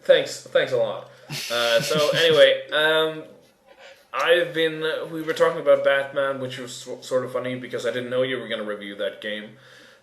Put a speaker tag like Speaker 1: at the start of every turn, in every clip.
Speaker 1: Thanks a lot. So anyway, we were talking about Batman, which was sort of funny because I didn't know you were going to review that game.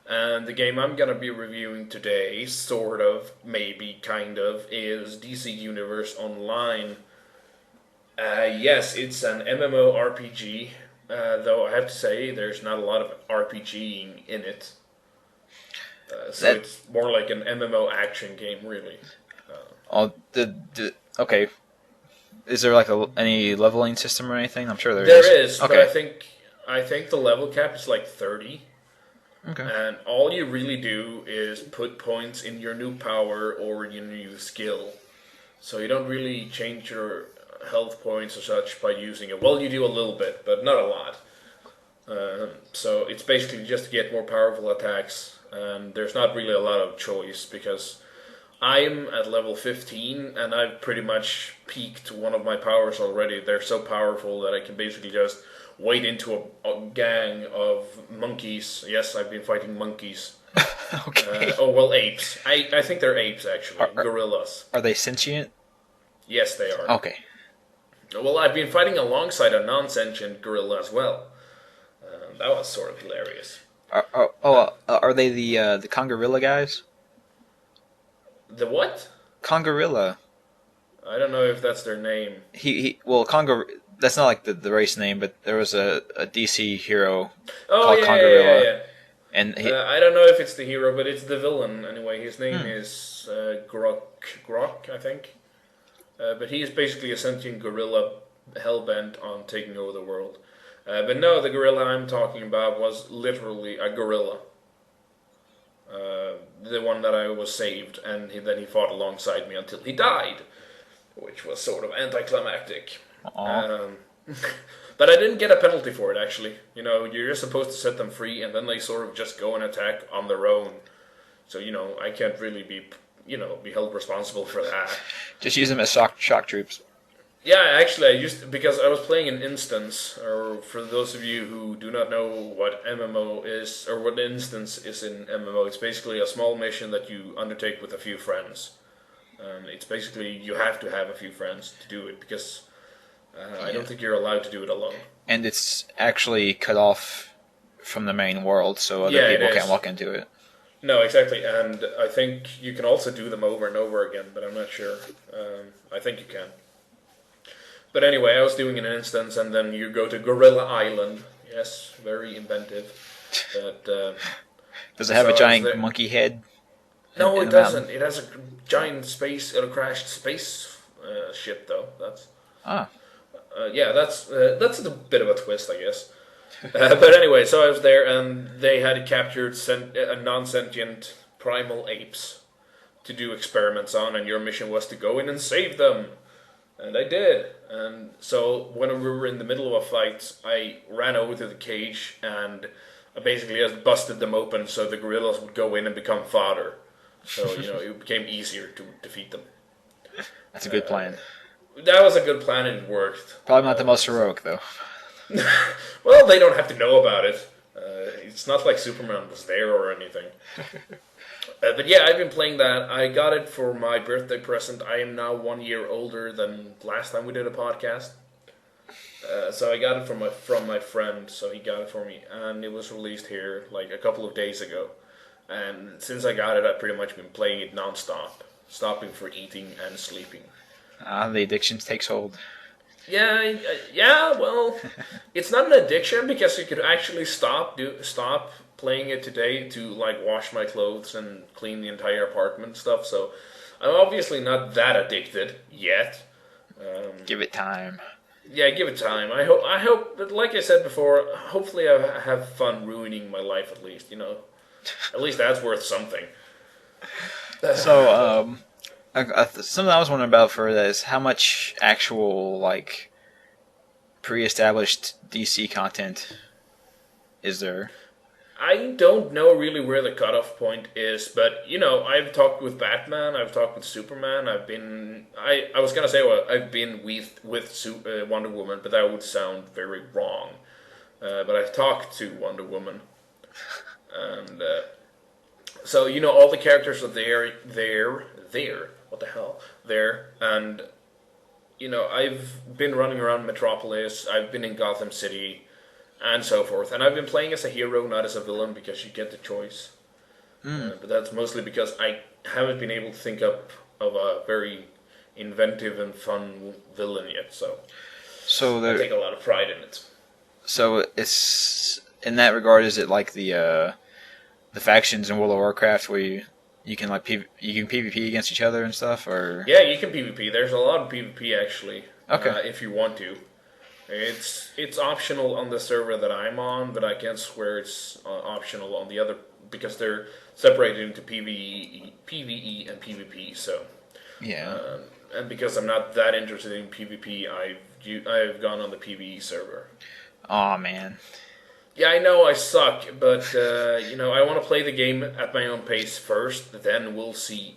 Speaker 1: And the game I'm going to be reviewing today, sort of, maybe, kind of, is DC Universe Online. Yes, it's an MMORPG, though I have to say there's not a lot of RPGing in it. It's more like an MMO action game, really.
Speaker 2: Okay. Is there like any leveling system or anything? I'm sure there is.
Speaker 1: There is,
Speaker 2: okay.
Speaker 1: But I think the level cap is like 30.
Speaker 2: Okay.
Speaker 1: And all you really do is put points in your new power or your new skill. So you don't really change your health points or such by using it. Well, you do a little bit, but not a lot. So it's basically just to get more powerful attacks. And there's not really a lot of choice because I'm at level 15 and I've pretty much peaked one of my powers already. They're so powerful that I can basically just wade into a gang of monkeys. Yes, I've been fighting monkeys.
Speaker 2: Okay.
Speaker 1: Apes. I think they're apes, actually. Gorillas.
Speaker 2: Are they sentient?
Speaker 1: Yes, they are.
Speaker 2: Okay.
Speaker 1: Well, I've been fighting alongside a non-sentient gorilla as well. That was sort of hilarious.
Speaker 2: Are they the Congorilla guys?
Speaker 1: The what?
Speaker 2: Congorilla.
Speaker 1: I don't know if that's their name.
Speaker 2: Congo. That's not like the race name, but there was a DC hero called Congorilla.
Speaker 1: Yeah.
Speaker 2: And
Speaker 1: I don't know if it's the hero, but it's the villain anyway. His name is Grok, I think. But he is basically a sentient gorilla hell-bent on taking over the world. But no, the gorilla I'm talking about was literally a gorilla. The one that I was saved, and then he fought alongside me until he died, which was sort of anticlimactic. But I didn't get a penalty for it, actually. You know, you're just supposed to set them free, and then they sort of just go and attack on their own. So, I can't really be held responsible for that.
Speaker 2: Just use them as shock troops.
Speaker 1: Yeah, actually, because I was playing an instance, or for those of you who do not know what MMO is, or what instance is in MMO, it's basically a small mission that you undertake with a few friends. It's basically, you have to have a few friends to do it, because I don't think you're allowed to do it alone.
Speaker 2: And it's actually cut off from the main world, so other people can't walk into it.
Speaker 1: No, exactly, and I think you can also do them over and over again, but I'm not sure. I think you can. But anyway, I was doing an instance, and then you go to Gorilla Island. Yes, very inventive. But,
Speaker 2: does it have a giant monkey head?
Speaker 1: No, it doesn't. It has a giant crashed space ship, though. That's a bit of a twist, I guess. But anyway, so I was there, and they had captured non-sentient primal apes to do experiments on, and your mission was to go in and save them. And I did. And so when we were in the middle of a fight, I ran over to the cage and I basically just busted them open so the gorillas would go in and become fodder. So, it became easier to defeat them.
Speaker 2: That's a good plan.
Speaker 1: That was a good plan and it worked.
Speaker 2: Probably not the most heroic, though.
Speaker 1: Well, they don't have to know about it. It's not like Superman was there or anything. But yeah, I've been playing that. I got it for my birthday present. I am now 1 year older than last time we did a podcast. So I got it from my friend, so he got it for me. And it was released here like a couple of days ago. And since I got it, I've pretty much been playing it non-stop. Stopping for eating and sleeping.
Speaker 2: The addiction takes hold.
Speaker 1: Yeah, well, it's not an addiction because you could actually stop playing it today to like wash my clothes and clean the entire apartment and stuff. So I'm obviously not that addicted yet.
Speaker 2: Give it time.
Speaker 1: Yeah, give it time. I hope, but like I said before, hopefully I have fun ruining my life at least. At least that's worth something.
Speaker 2: So, something I was wondering about for that is how much actual pre-established DC content is there?
Speaker 1: I don't know really where the cutoff point is, but I've talked with Batman, I've talked with Superman, I was gonna say I've been with Wonder Woman, but that would sound very wrong. But I've talked to Wonder Woman, and so all the characters are there. What the hell? there, and I've been running around Metropolis. I've been in Gotham City, and so forth. And I've been playing as a hero, not as a villain, because you get the choice. But that's mostly because I haven't been able to think up of a very inventive and fun villain yet. So I take a lot of pride in it.
Speaker 2: So it's in that regard. Is it like the factions in World of Warcraft where you can like you can PvP against each other and stuff, or
Speaker 1: yeah, you can PvP. There's a lot of PvP actually.
Speaker 2: Okay.
Speaker 1: If you want to, it's optional on the server that I'm on, but I can't swear it's optional on the other because they're separated into PvE and PvP. So
Speaker 2: yeah,
Speaker 1: and because I'm not that interested in PvP, I've gone on the PvE server.
Speaker 2: Oh man.
Speaker 1: Yeah, I know I suck, but I want to play the game at my own pace first. Then we'll see.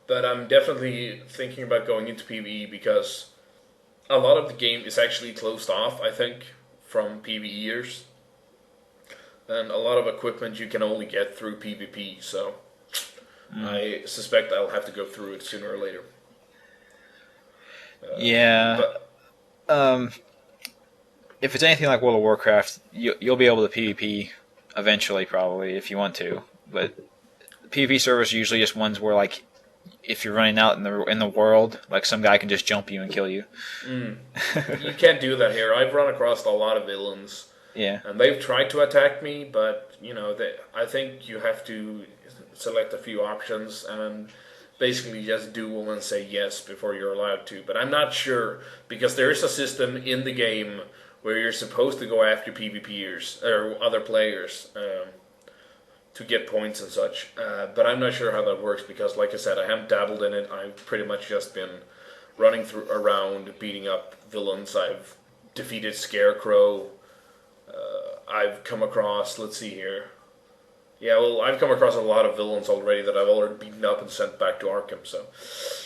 Speaker 1: But I'm definitely thinking about going into PvE because a lot of the game is actually closed off. I think from PvEers, and a lot of equipment you can only get through PvP. So I suspect I'll have to go through it sooner or later.
Speaker 2: Yeah. If it's anything like World of Warcraft, you'll be able to PvP eventually, probably, if you want to. But PvP servers are usually just ones where, like, if you're running out in the world, like some guy can just jump you and kill you.
Speaker 1: You can't do that here. I've run across a lot of villains.
Speaker 2: Yeah.
Speaker 1: And they've tried to attack me, but I think you have to select a few options and basically just duel and say yes before you're allowed to. But I'm not sure because there is a system in the game where you're supposed to go after PvPers or other players to get points and such. But I'm not sure how that works because, like I said, I haven't dabbled in it. I've pretty much just been running around, beating up villains. I've defeated Scarecrow. I've come across, let's see here. Yeah, well, I've come across a lot of villains already that I've already beaten up and sent back to Arkham. So,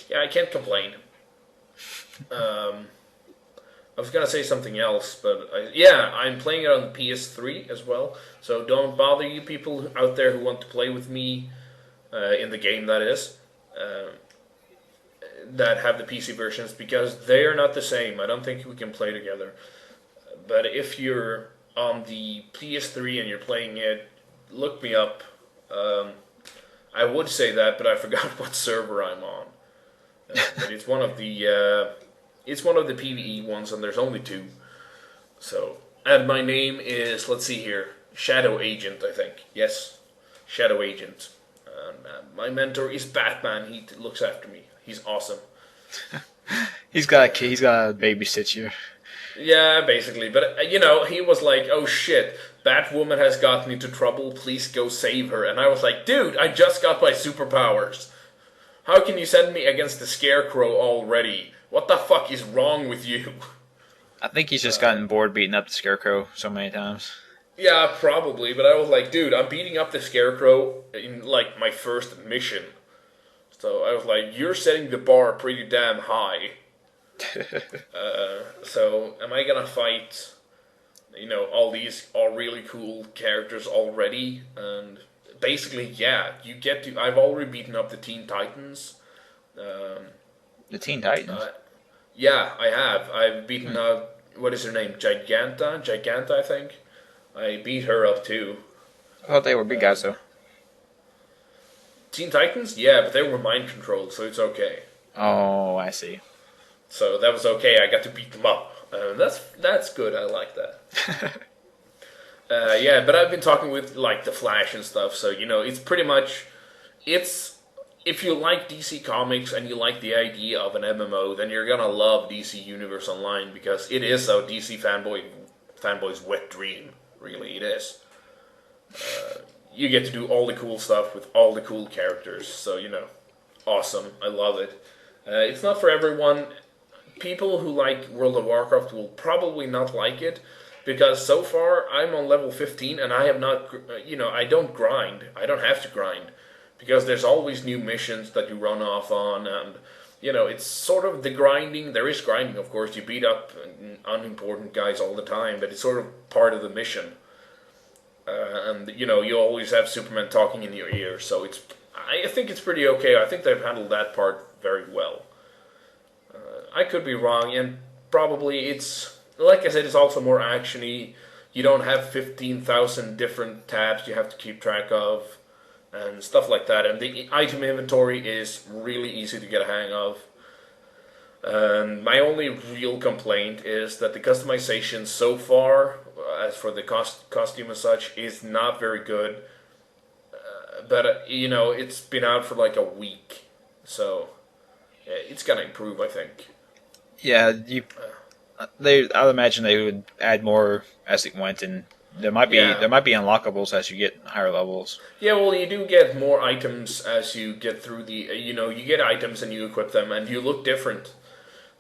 Speaker 1: yeah, I can't complain. I was gonna say something else, but I'm playing it on the PS3 as well. So don't bother you people out there who want to play with me in the game. That is, that have the PC versions because they are not the same. I don't think we can play together. But if you're on the PS3 and you're playing it, look me up. I would say that, but I forgot what server I'm on. But it's one of the. It's one of the PvE ones, and there's only 2. So, and my name is, let's see here, Shadow Agent, I think. Yes, Shadow Agent. My mentor is Batman. He looks after me. He's awesome.
Speaker 2: He's got to babysit you.
Speaker 1: Yeah, basically. But, he was like, oh shit, Batwoman has gotten into trouble. Please go save her. And I was like, dude, I just got my superpowers. How can you send me against the Scarecrow already? What the fuck is wrong with you?
Speaker 2: I think he's just gotten bored beating up the Scarecrow so many times.
Speaker 1: Yeah, probably. But I was like, dude, I'm beating up the Scarecrow in, like, my first mission. So I was like, you're setting the bar pretty damn high. So am I gonna fight, all these really cool characters already? And basically, yeah, you get to... I've already beaten up the Teen Titans.
Speaker 2: The Teen Titans?
Speaker 1: Yeah, I have. I've beaten up, what is her name? Giganta, I think. I beat her up too.
Speaker 2: I thought they were big guys, though.
Speaker 1: Teen Titans? Yeah, but they were mind controlled, so it's okay.
Speaker 2: Oh, I see.
Speaker 1: So that was okay. I got to beat them up. That's good. I like that. Yeah, but I've been talking with, like, the Flash and stuff, so, it's pretty much... If you like DC Comics and you like the idea of an MMO, then you're gonna love DC Universe Online because it is a DC fanboy's wet dream. Really, it is. You get to do all the cool stuff with all the cool characters, so awesome. I love it. It's not for everyone. People who like World of Warcraft will probably not like it because so far I'm on level 15 and I have not. I don't grind. I don't have to grind. Because there's always new missions that you run off on, and, it's sort of the grinding. There is grinding, of course. You beat up unimportant guys all the time, but it's sort of part of the mission. And, you always have Superman talking in your ear, so I think it's pretty okay. I think they've handled that part very well. I could be wrong, and probably it's, like I said, it's also more actiony. You don't have 15,000 different tabs you have to keep track of, and stuff like that. And the item inventory is really easy to get a hang of. And my only real complaint is that the customization so far, as for the costume and such, is not very good. But it's been out for like a week, so it's gonna improve, I think.
Speaker 2: Yeah, I would imagine they would add more as it went, and there might be unlockables as you get higher levels.
Speaker 1: Yeah, well, you do get more items as you get through the. You get items and you equip them, and you look different,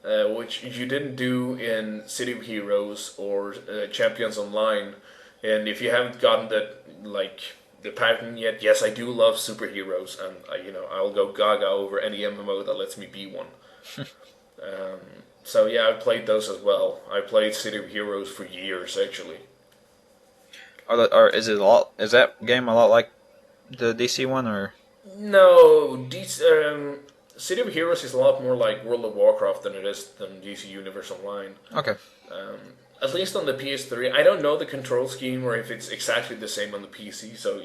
Speaker 1: which you didn't do in City of Heroes or Champions Online. And if you haven't gotten the pattern yet, yes, I do love superheroes, and I'll go gaga over any MMO that lets me be one. So yeah, I've played those as well. I played City of Heroes for years, actually.
Speaker 2: Is that game a lot like the DC one, or?
Speaker 1: No, City of Heroes is a lot more like World of Warcraft than DC Universe Online.
Speaker 2: Okay.
Speaker 1: At least on the PS3. I don't know the control scheme or if it's exactly the same on the PC, so,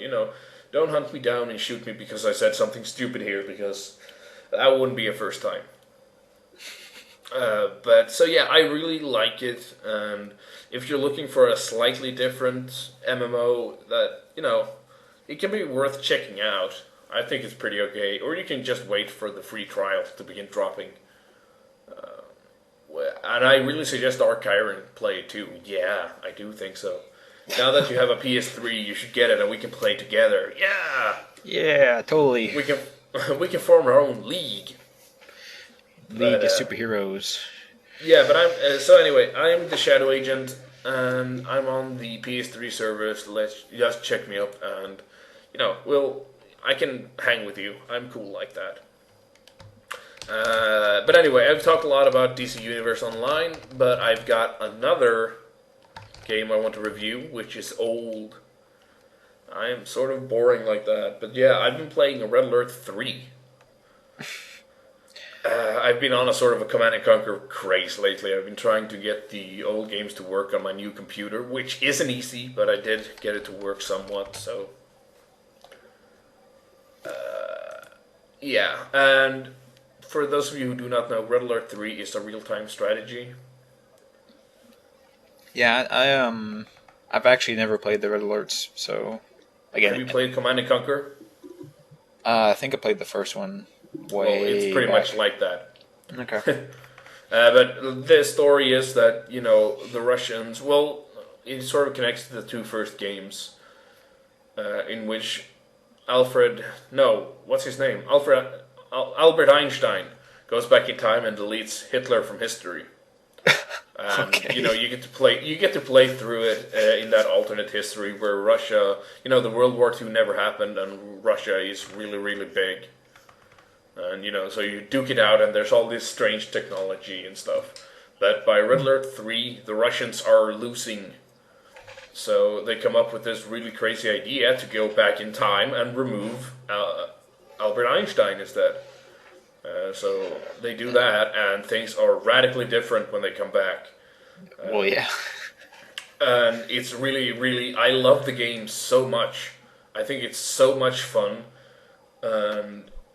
Speaker 1: don't hunt me down and shoot me because I said something stupid here, because that wouldn't be a first time. So yeah, I really like it, and if you're looking for a slightly different MMO that, it can be worth checking out, I think it's pretty okay. Or you can just wait for the free trial to begin dropping. And I really suggest DarkChiron play it too. Yeah, I do think so. Now that you have a PS3, you should get it and we can play together. Yeah!
Speaker 2: Yeah, totally.
Speaker 1: We can form our own league.
Speaker 2: League of superheroes.
Speaker 1: Yeah, but so anyway, I'm the Shadow Agent, and I'm on the PS3 servers. Just check me up, and I can hang with you. I'm cool like that. But anyway, I've talked a lot about DC Universe Online, but I've got another game I want to review, which is old. I am sort of boring like that, but yeah, I've been playing Red Alert 3. I've been on a sort of a Command&Conquer craze lately. I've been trying to get the old games to work on my new computer, which isn't easy, but I did get it to work somewhat, so. Yeah, and for those of you who do not know, Red Alert 3 is a real-time strategy.
Speaker 2: Yeah, I've actually never played the Red Alerts, so. Again,
Speaker 1: have you played Command&Conquer?
Speaker 2: I think I played the first one.
Speaker 1: It's pretty much like that.
Speaker 2: Okay.
Speaker 1: But the story is that, the Russians, it sort of connects to the two first games, in which Albert Einstein goes back in time and deletes Hitler from history.
Speaker 2: Okay.
Speaker 1: You get to play through it in that alternate history where Russia, the World War II never happened and Russia is really, really big. And, so you duke it out and there's all this strange technology and stuff. But by Red Alert 3, the Russians are losing. So they come up with this really crazy idea to go back in time and remove Albert Einstein instead. So they do that, and things are radically different when they come back.
Speaker 2: Yeah.
Speaker 1: And it's really, really, I love the game so much. I think it's so much fun.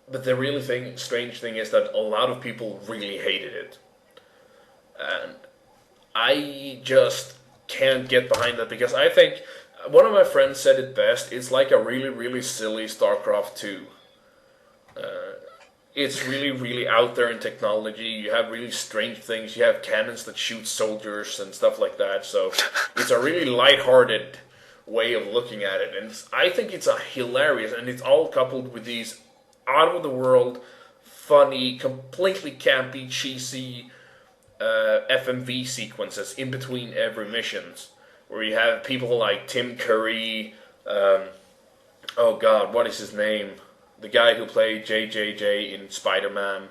Speaker 1: But the really strange thing is that a lot of people really hated it. And I just can't get behind that, because I think one of my friends said it best. It's like a really, really silly StarCraft 2. It's really, really out there in technology. You have really strange things. You have cannons that shoot soldiers and stuff like that. So it's a really lighthearted way of looking at it. And I think it's hilarious. And it's all coupled with these out-of-the-world, funny, completely campy, cheesy FMV sequences in between every missions. Where you have people like Tim Curry, oh god, what is his name? The guy who played JJJ in Spider-Man.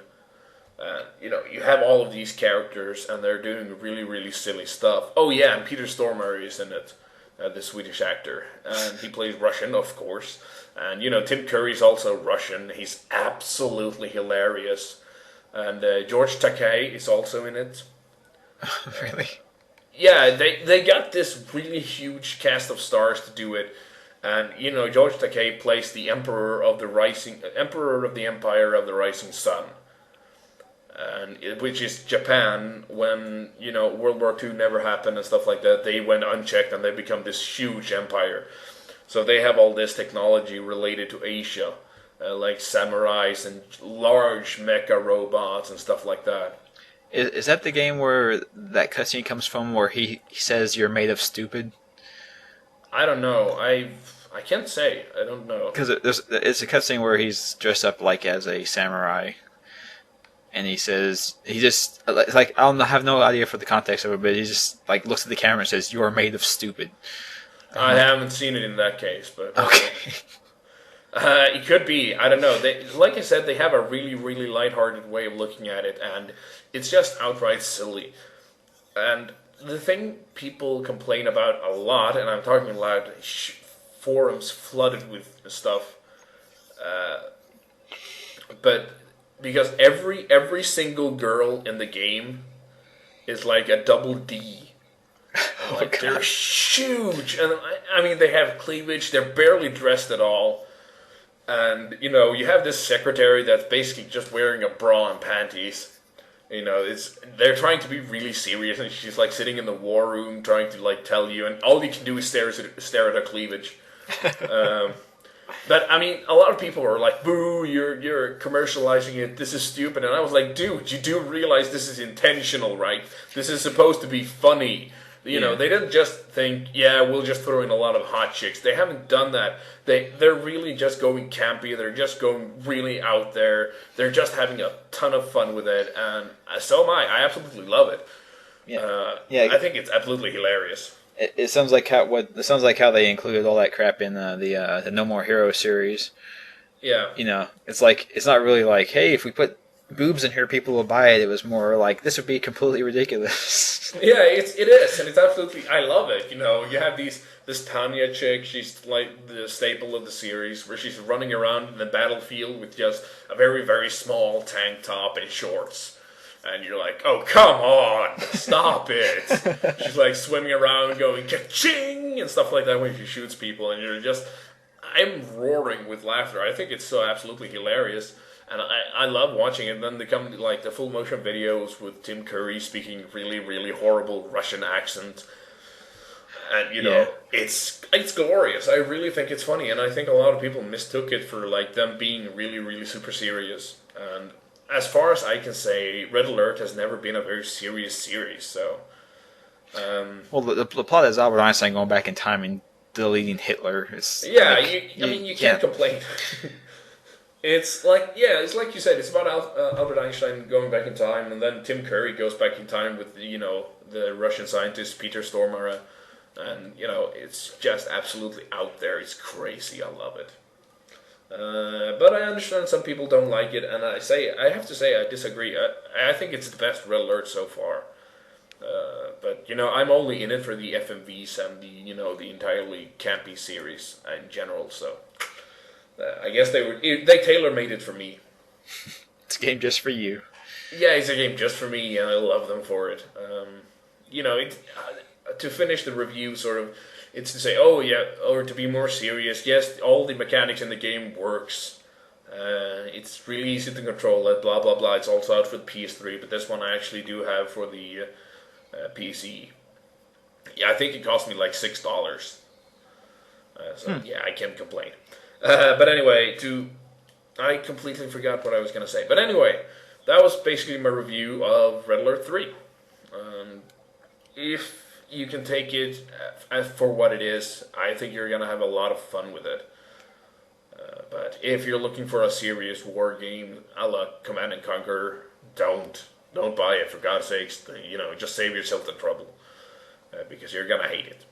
Speaker 1: You have all of these characters, and they're doing really, really silly stuff. Oh yeah, and Peter Stormare is in it, the Swedish actor. And he plays Russian, of course. And Tim Curry's also Russian. He's absolutely hilarious. And George Takei is also in it.
Speaker 2: Really?
Speaker 1: Yeah, they got this really huge cast of stars to do it. And George Takei plays the Emperor of the Empire of the Rising Sun, and which is Japan. When World War II never happened and stuff like that, they went unchecked and they become this huge empire. So they have all this technology related to Asia, like samurais and large mecha robots and stuff like that.
Speaker 2: Is that the game where that cutscene comes from, where he says you're made of stupid?
Speaker 1: I don't know. I can't say. I don't know.
Speaker 2: Because it's a cutscene where he's dressed up like as a samurai, and he says like I have no idea for the context of it, but he just like looks at the camera and says, "You are made of stupid."
Speaker 1: I haven't seen it in that case, but
Speaker 2: okay.
Speaker 1: It could be. I don't know. Like I said, they have a really, really lighthearted way of looking at it, and it's just outright silly. And the thing people complain about a lot, and I'm talking about forums flooded with stuff, but because every single girl in the game is like a double D. Like they're huge, and I mean they have cleavage. They're barely dressed at all. And, you have this secretary that's basically just wearing a bra and panties. They're trying to be really serious, and she's, like, sitting in the war room trying to, like, tell you, and all you can do is stare at her cleavage. But, I mean, a lot of people are like, boo, you're commercializing it, this is stupid. And I was like, dude, you do realize this is intentional, right? This is supposed to be funny. They didn't just think, yeah, we'll just throw in a lot of hot chicks. They haven't done that. They're really just going campy. They're just going really out there. They're just having a ton of fun with it, and so am I. I absolutely love it. Yeah. I think it's absolutely hilarious.
Speaker 2: It sounds like how they included all that crap in the No More Heroes series.
Speaker 1: Yeah.
Speaker 2: It's like it's not really like, hey, if we put boobs in here, people will buy it. It was more like, this would be completely ridiculous.
Speaker 1: Yeah, it is, and it's absolutely. I love it. You have this Tanya chick. She's like the staple of the series, where she's running around in the battlefield with just a very, very small tank top and shorts, and you're like, oh, come on, stop it. She's like swimming around, going ka-ching and stuff like that when she shoots people, and I'm roaring with laughter. I think it's so absolutely hilarious. And I love watching it. And then they come like the full motion videos with Tim Curry speaking really, really horrible Russian accent. And it's glorious. I really think it's funny, and I think a lot of people mistook it for like them being really, really super serious. And as far as I can say, Red Alert has never been a very serious series. So,
Speaker 2: well, the plot is Albert Einstein going back in time and deleting Hitler.
Speaker 1: You can't complain. It's like you said, it's about Albert Einstein going back in time, and then Tim Curry goes back in time with the Russian scientist Peter Stormare, and it's just absolutely out there. It's crazy. I love it, but I understand some people don't like it, and I have to say I disagree. I think it's the best Red Alert so far, but I'm only in it for the FMVs and the entirely campy series in general. So. I guess they tailor-made it for me.
Speaker 2: It's a game just for you.
Speaker 1: Yeah, it's a game just for me, and I love them for it. To finish the review, sort of, it's to say, oh yeah, or to be more serious, yes, all the mechanics in the game works. It's really easy to control it, blah blah blah. It's also out for the PS3, but this one I actually do have for the PC. Yeah, I think it cost me like $6. Yeah, I can't complain. But anyway, I completely forgot what I was going to say. But anyway, that was basically my review of Red Alert 3. If you can take it for what it is, I think you're going to have a lot of fun with it. But if you're looking for a serious war game, a la Command and Conquer, don't buy it, for God's sakes. Just save yourself the trouble, because you're going to hate it.